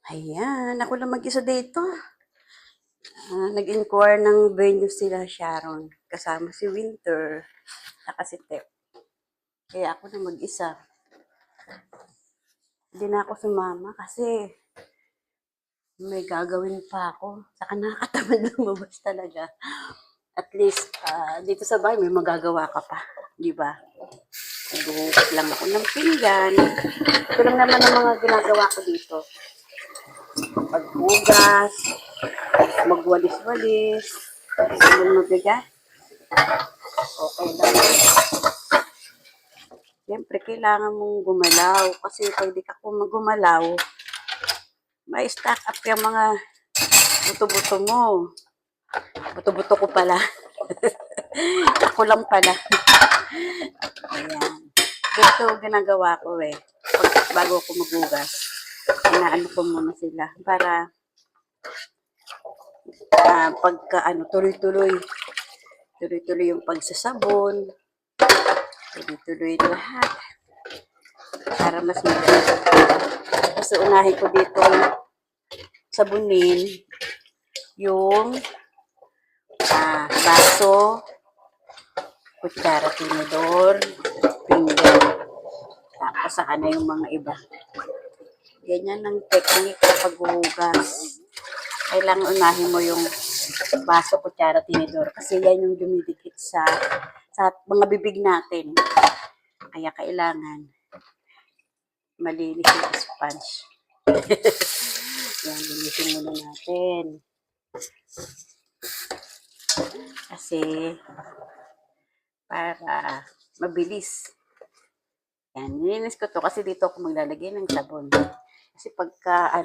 Ayan, ako lang mag-isa dito. Nag-inquire ng venue sila Sharon. Kasama si Winter, saka si Tep. Kaya ako na mag-isa. Hindi na ako sumama kasi may gagawin pa ako. Saka nakakatamad lumabas talaga. At least, dito sa bahay may magagawa ka pa. Di ba? Naghuhugas lang ako ng pinggan. Ito lang naman ang mga ginagawa ko dito. Paghugas, magwalis-walis, yung mabigat, okay lang. Siyempre, kailangan mong gumalaw kasi pag di ka gumalaw, may stack up yung mga buto-buto mo. Buto-buto ko pala. Ako lang pala. Ayan. Ito ginagawa ko bago ko maghugas, inaano ko muna sila para tuloy-tuloy yung pagsasabon, tuloy-tuloy lahat para mas maganda. Kasi unahin ko dito sabunin yung baso, kutsara, tinidor, pinggan, tapos saka na yung mga iba. Ganyan ang technique sa paghuhugas. Kailangan unahin mo yung baso, kutsara, tinidor kasi yan yung dumidikit sa mga bibig natin. Kaya kailangan malinis yung sponge. Yan, linisin muna natin. Kasi para mabilis. Yan, nilinis ko to kasi dito ako maglalagay ng sabon. Kasi pagka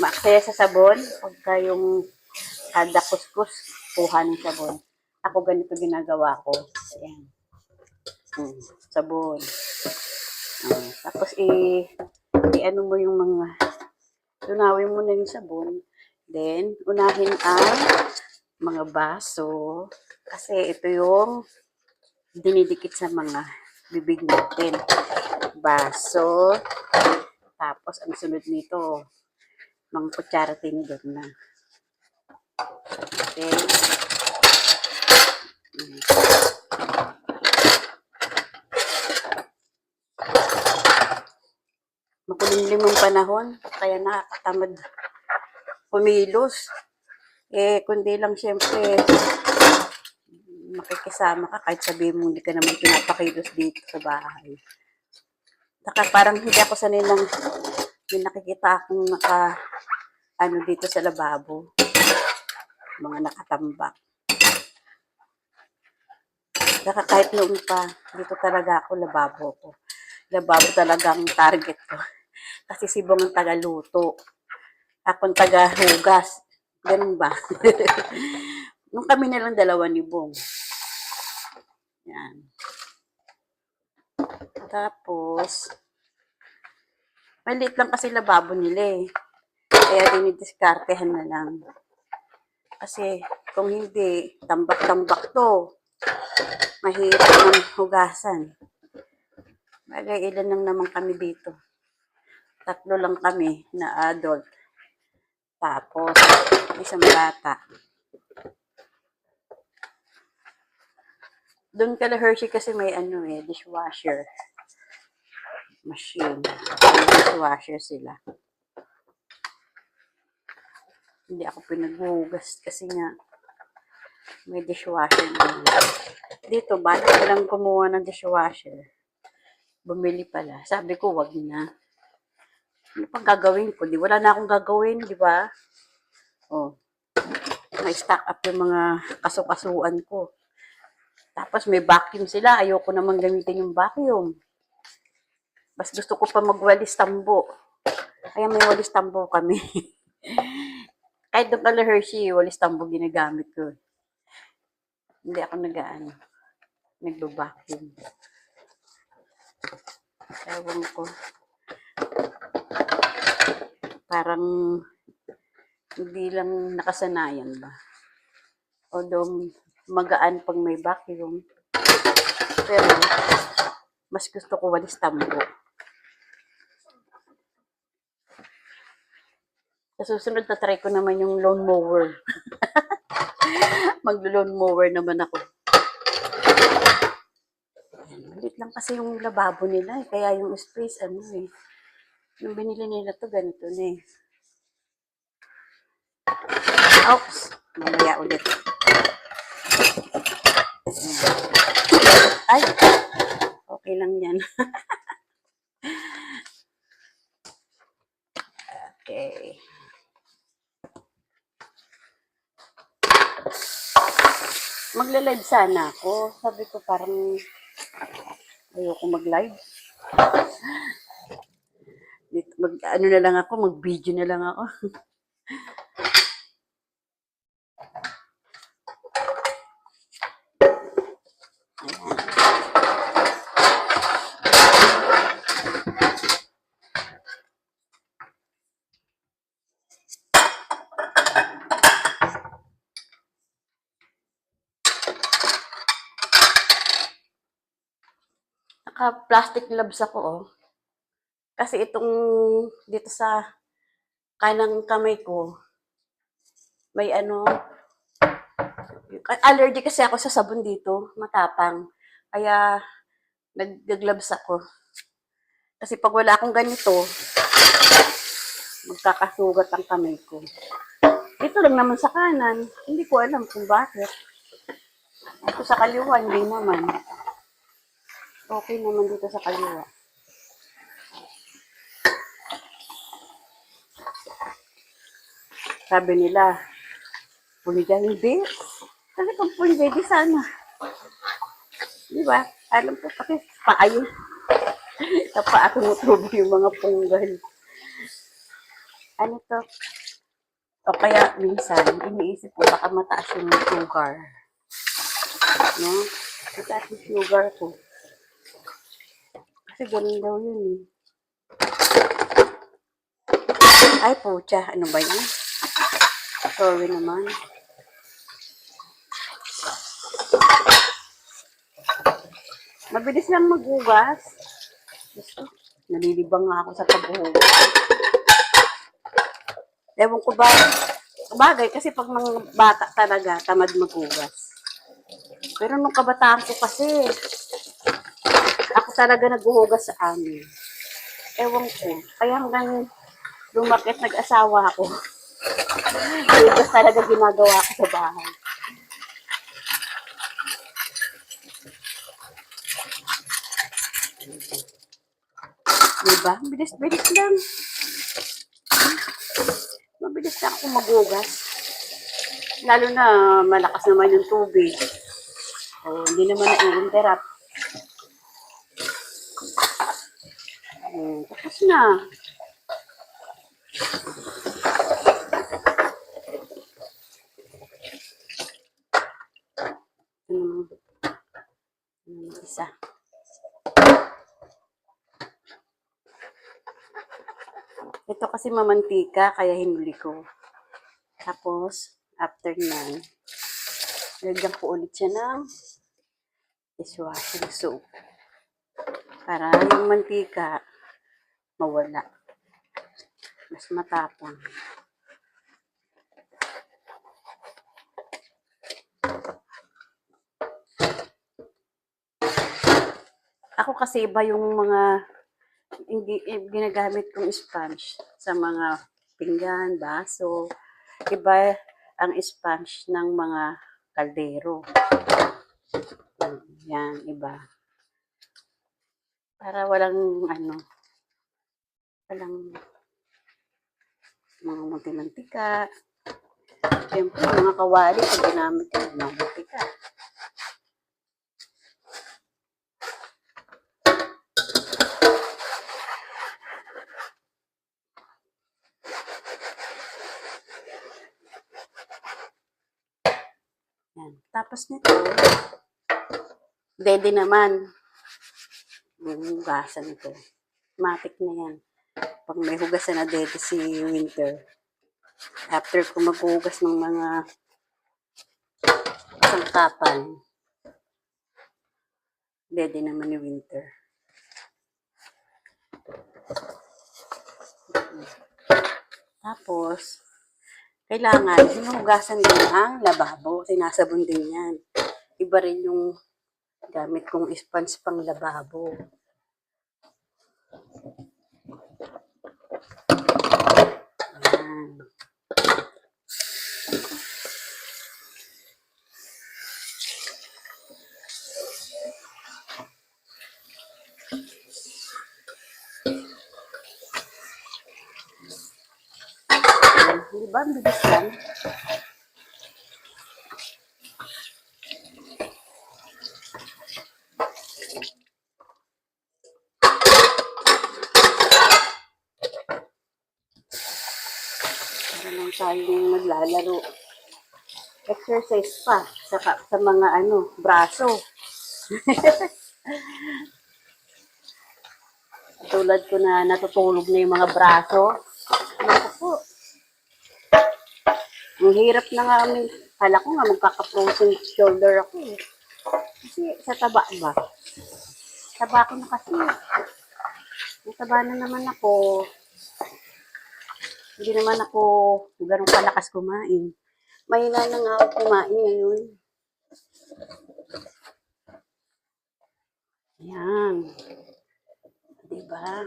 maaksaya sa sabon, pagka yung kada kuskus, kuha ng sabon. Ako ganito ginagawa ko. Ayan. Sabon. Tapos ano mo yung tunawin mo na yung sabon. Then, unahin ang mga baso. Kasi ito yung dinidikit sa mga bibig natin. Baso. Tapos, ang sunod nito, mga kutsara, tinidor na. Okay. Makulimlim ang panahon, kaya nakakatamad kumilos. Kundi lang siyempre, makikisama ka kahit sabihin mo hindi ka naman pinapakilos dito sa bahay. Saka parang hindi ako sanay ng may nakikita akong dito sa lababo. Mga nakatambak. Saka kahit noon pa, dito talaga ako lababo ko. Lababo talagang target ko. Kasi si Bong ang taga-luto. Akong taga-hugas. Ganun ba? Nung kami na lang dalawa ni Bong. Yan. Tapos, maliit lang kasi lababo nila Kaya dinidiskartehan na lang. Kasi kung hindi, tambak-tambak to. Mahirap ng hugasan. Bagay, ilan lang naman kami dito. 3 lang kami na adult. Tapos, isang bata. Doon kala Hershey kasi may dishwasher machine. Dishwasher sila. Hindi ako pinaghuhugas kasi nga may dishwasher na. Dito, bala ko lang kumuha ng dishwasher. Bumili pala. Sabi ko, wag na. Ano pang gagawin ko? Wala na akong gagawin, di ba? May stock up yung mga kasukasuan ko. Tapos may vacuum sila. Ayoko naman gamitin yung vacuum. Mas gusto ko pa magwalis tambo. Kaya may walis tambo kami. Kahit doon kala Hershey, walis tambo ginagamit ko. Hindi ako nagbabacuum. Ewan ko. Parang hindi lang nakasanayan ba. Although magaan pag may vacuum. Pero mas gusto ko walis tambo. Sa susunod na try ko naman yung lawn mower. Maglo-lawn mower naman ako. Malit lang kasi yung lababo nila eh. Kaya yung space, ano eh. Nung binili nila to, ganito na eh. Oops! Mamaya ulit. Ay! Okay lang yan. Okay. Magla-live sana ako. Sabi ko parang ayoko mag-live. Ano na lang ako, mag-video na lang ako. Naka-plastic gloves ako, oh. Kasi itong dito sa kanang kamay ko, may ano, allergy kasi ako sa sabon dito, matapang. Kaya nag-gloves ako. Kasi pag wala akong ganito, magkakasugat ang kamay ko. Dito lang naman sa kanan, hindi ko alam kung bakit. Ito sa kaliwa, hindi naman. Okay naman dito sa kaliwa. Sabi nila, puniga hindi. Kasi kung puniga, di sana. Di ba? Alam ko kasi paayo. Sa paa tumutubo yung mga punggal. Ano to? O kaya minsan, iniisip ko baka mataas yung sugar. No? Mataas yung sugar ko. Kasi ganun daw yun eh. Ay, pucha. Ano ba yan? Sorry naman. Mabilis lang maghugas. Gusto. Nalilibang nga ako sa paghuhugas. Ewan ko ba, bagay kasi pag mga bata talaga, tamad maghugas. Pero nung kabataan ko kasi, ako talaga naghuhugas sa amin. Ewan ko. Kaya hanggang lumakit nag-asawa ako. Hugas talaga ginagawa ko sa bahay. Diba? Bilis-bilis lang. Mabilis lang ako maghugas. Lalo na malakas naman yung tubig. O, hindi naman na-interrupt. Tapos na. Isa. Ito kasi mamantika, kaya hinuli ko. Tapos, after nyan, lagyan ko ulit siya ng dishwashing soap. Para yung mantika, mawala. Mas matapang. Ako kasi iba yung mga ginagamit kong sponge sa mga pinggan, baso. Iba ang sponge ng mga kaldero. Yan, iba. Para walang walang mga mantika. Siyempre, mga kawali, pag ginamit ko, mantika. Yan. Tapos nito, dede naman. Yung hugasan nito. Matik na yan. Pag may hugasan na dede si Winter. After ko maghugas ng mga sangkapan, dede naman ni Winter. Tapos, kailangan hinuhugasan din ang lababo. Sinasabon din yan. Iba rin yung gamit kong sponge pang lababo. Ayan. Di ba? Ang bilis lang. Para lang tayong maglalaro. Exercise pa sa mga braso. Tulad ko na natutulog na yung mga braso. Ano po? Ang hirap na nga. Kala ko nga magkaka-frozen shoulder ako eh. Kasi sa taba ba? Taba ko na kasi. Nataba na naman ako. Hindi naman ako ganun kalakas kumain. Mahina na nga ako kumain ngayon. Ayan. Diba?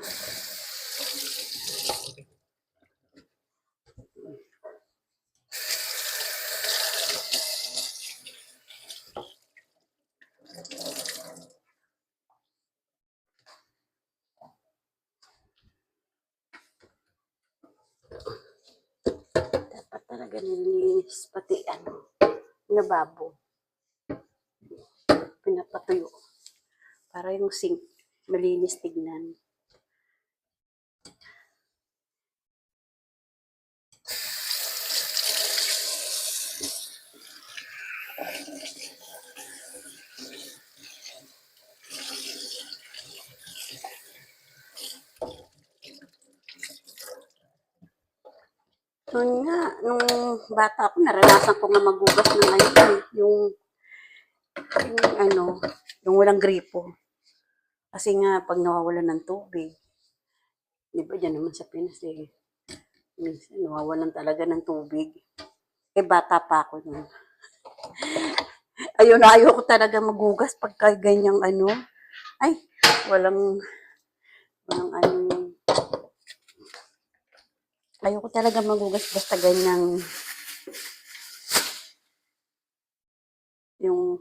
Dapat talaga nilinis pati lababo. Pinapatuyo. Para yung sink malinis tignan. Noon nga, nung bata ako, naranasan ko nga magugas ng yung walang gripo. Kasi nga, pag nawawalan ng tubig, di ba dyan naman sa Pinas minsan nawawalan talaga ng tubig. Bata pa ako nun. Ayaw ko talaga magugas pagka ganyang ay, walang yun. Ayoko talaga magugas basta ganyang yung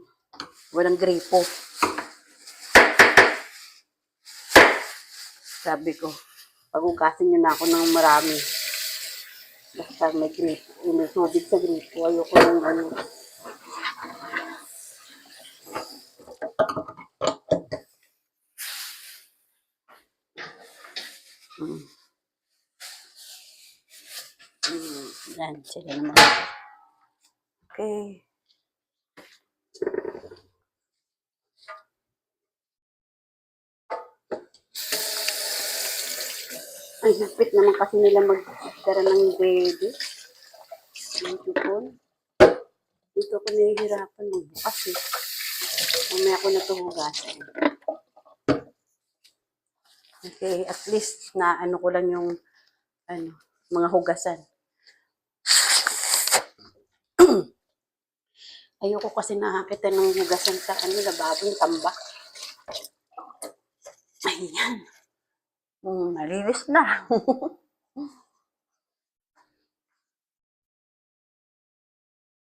walang gripo. Sabi ko, pagugasin nyo na ako ng marami. Basta may gripo, may tubig sa gripo. Ayoko yung yan, sila naman. Okay. Ang higpit naman kasi nila magdara ng baby. Dito ako nahihirapan magbukas eh. Mamaya ako natuhugasan. Okay, at least na ko lang yung mga hugasan. Ayoko kasi nakakita ng hugasan sa lababo yung tambak. Ayan. Malinis na.